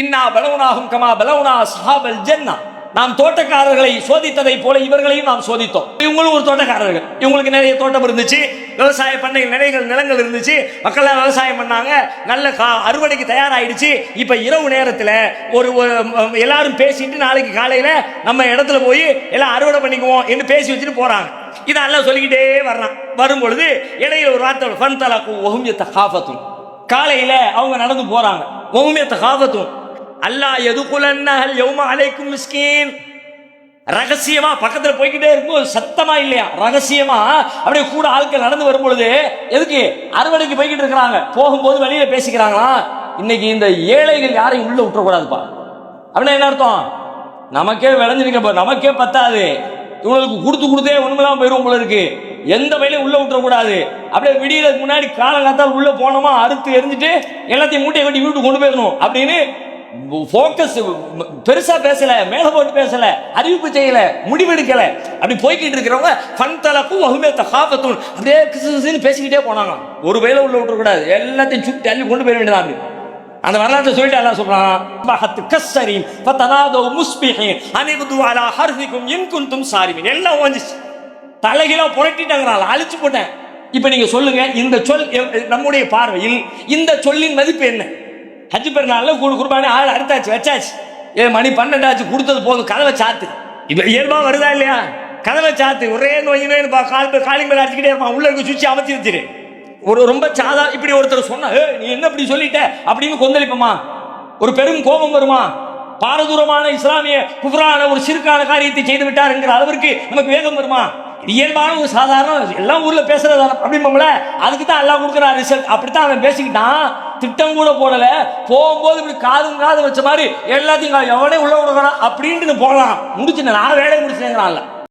இன்னா பலவுனாகும் கமா பலவுனா அஸ்ஹாபல் ஜன்னா. நாம் தோட்டக்காரர்களை சோதித்ததை போல இவர்களையும் நாம் சோதித்தோம். இவங்களும் ஒரு தோட்டக்காரர்கள். இவங்களுக்கு நிறைய தோட்டம் இருந்துச்சு, விவசாய பண்ணை நிலங்கள் இருந்துச்சு, மக்கள் விவசாயம் பண்ணாங்க, நல்ல அறுவடைக்கு தயாராயிடுச்சு. இப்ப இரவு நேரத்தில் ஒரு எல்லாரும் பேசிட்டு நாளைக்கு காலையில நம்ம இடத்துல போய் எல்லாம் அறுவடை பண்ணிக்குவோம் என்று பேசி வச்சுட்டு போறாங்க. இதெல்லாம் சொல்லிக்கிட்டே வர்றான். வரும்பொழுது இடையில ஒரு வார்த்தை ஃபன் தலகு வஹுமியத காஃபத்துன். காலையில அவங்க நடந்து போறாங்க. வஹுமியத காஃபத்துன் அல்லாஹ் யதுகுலன்னஹல் யௌம அலைக்கும் மிஸ்கீன். ரகசியமா பக்கத்துல போய்கிட்டே இருக்கும், சத்தமா இல்லையா, ரகசியமா அப்படியே கூட ஆட்கள் நடந்து வரும் பொழுது எதுக்கு அறுவடைக்கு போய்கிட்டு இருக்கிறாங்க. போகும்போது வெளியில பேசிக்கிறாங்களா, இன்னைக்கு இந்த ஏழைகள் யாரையும் உள்ள விட்டுறக்கூடாதுப்பா. அப்படின்னா என்ன அர்த்தம்? நமக்கே விளைஞ்சிருக்க, நமக்கே பத்தாது, இவங்களுக்கு கொடுத்தே ஒண்ணுமெல்லாம் போயிரும் போல இருக்கு, எந்த வயலையும் உள்ள விட்டுறக்கூடாது. அப்படியே விடியறதுக்கு முன்னாடி காலங்காத்தால் உள்ள போனோமா அறுத்து எரிஞ்சிட்டு எல்லாத்தையும் மூட்டையை கட்டி வீட்டுக்கு கொண்டு போயிடணும் அப்படின்னு போக்கஸ் பெருசா பேசல, மேல போட்டு பேசல, அறிவிப்பு செய்யல, முடிவெடுக்கல. அப்படி போய்கிட்டு இருக்கிறவங்க ஃபன் தலகு வஹுமியத காஃபத்துன் அப்படியே கிசுன்னு பேசிக்கிட்டே போனாங்க. ஒரு வேலை உள்ள விட்டுறக்கூடாது, எல்லாத்தையும் சுத்தி அள்ளி கொண்டு போயிட வேண்டியதான். அந்த வரலாற்றை சொல்லிட்டு எல்லாம் சொல்றான், பஹத் கஸ்ஸரீம் ஃபதனாது முஸ்பிஹீன் அனிகுது அலா ஹர்ஃபிகும் இன் குன்தும் சாரிமின். எல்லாம் ஓஞ்சிச்சு, தலைகிலா புரட்டிட்டாங்கறால, அழிச்சு போட்டேன். இப்போ நீங்க சொல்லுங்க, இந்த சொல் நம்முடைய பார்வையில் இந்த சொல்லின் மதிப்பு என்ன? ஹஜ் பெருநாள்ல குர்பானி ஆள் அறுத்தாச்சு, வச்சாச்சு, மணி 12 ஆச்சு, கொடுத்தது போதும், கதவை சாத்து. இப்ப இயல்பா வருதா இல்லையா? கதவை சாத்து. ஒரே நோயினு காலிங் மேல அடிச்சுக்கிட்டே இருப்பான், உள்ள இருக்க சுவிட்ச் அமைச்சு வச்சிரு. ஒரு ரொம்ப சாதா இப்படி ஒருத்தர் சொன்னா, நீ என்ன இப்படி சொல்லிட்ட அப்படின்னு கொந்தளிப்போமா? ஒரு பெரும் கோபம் வருமா? பாரதூரமான இஸ்லாமிய குஃப்ரான ஒரு சிறுக்கான காரியத்தை செய்து விட்டார் என்கிற அளவிற்கு நமக்கு வேகம் வருமா? இயல்பான ஒரு சாதாரண எல்லாம் ஊர்ல பேசுறது அப்படிம்போம்ல, அதுக்கு தான் எல்லாம் கொடுக்குற ரிசல்ட். அப்படித்தான் அவன் பேசிக்கிட்டான், திட்டம் கூட போடல. போகும்போது இப்படி காது வச்ச மாதிரி எல்லாத்தையும் எவனே உள்ள விடுறான் அப்படின்ட்டு போகலாம். முடிச்சு நான் வேலையை முடிச்சேங்கிறான்ல.